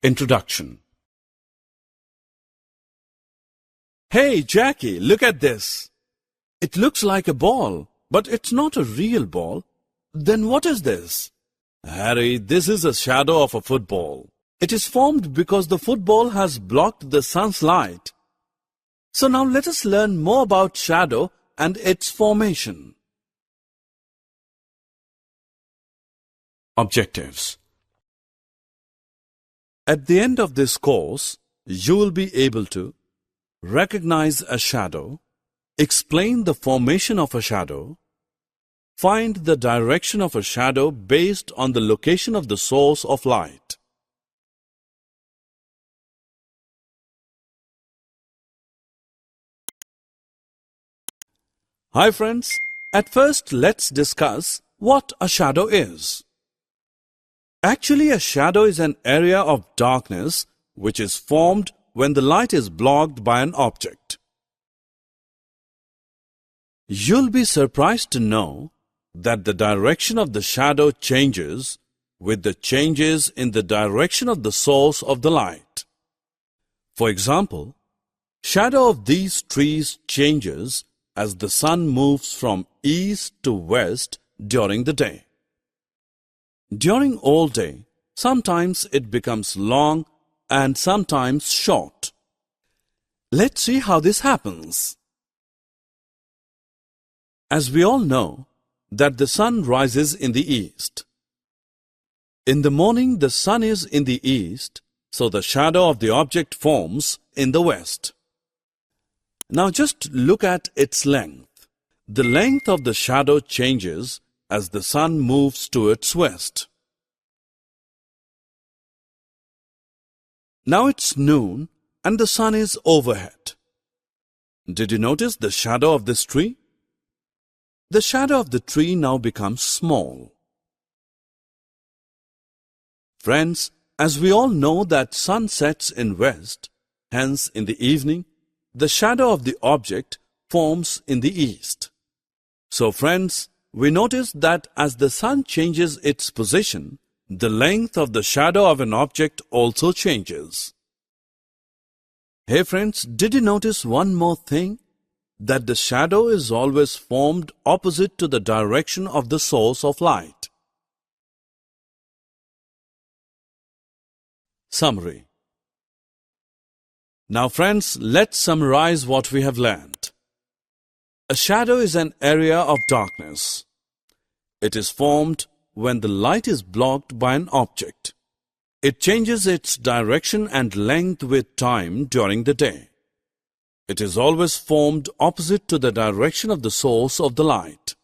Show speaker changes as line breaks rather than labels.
Introduction. Hey, Jackie, look at this. It looks like a ball, but it's not a real ball. Then what is this? Harry, this is a shadow of a football. It is formed because the football has blocked the sun's light. So now let us learn more about shadow and its formation. Objectives. At the end of this course, you will be able to recognize a shadow, explain the formation of a shadow, find the direction of a shadow based on the location of the source of light. Hi friends, at first let's discuss what a shadow is. Actually, a shadow is an area of darkness which is formed when the light is blocked by an object. You'll be surprised to know that the direction of the shadow changes with the changes in the direction of the source of the light. For example, shadow of these trees changes as the sun moves from east to west during the day. During all day, sometimes it becomes long and sometimes short. Let's see how this happens. As we all know that the sun rises in the east. In the morning, the sun is in the east, so the shadow of the object forms in the west. Now just look at its length. The length of the shadow changes as the sun moves towards west. Now it's noon and the sun is overhead. Did you notice the shadow of this tree? The shadow of the tree now becomes small. Friends, as we all know that sun sets in west, hence in the evening, the shadow of the object forms in the east. So friends, we notice that as the sun changes its position, the length of the shadow of an object also changes. Hey friends, did you notice one more thing? That the shadow is always formed opposite to the direction of the source of light. Summary. Now friends, let's summarize what we have learned. A shadow is an area of darkness. It is formed when the light is blocked by an object. It changes its direction and length with time during the day. It is always formed opposite to the direction of the source of the light.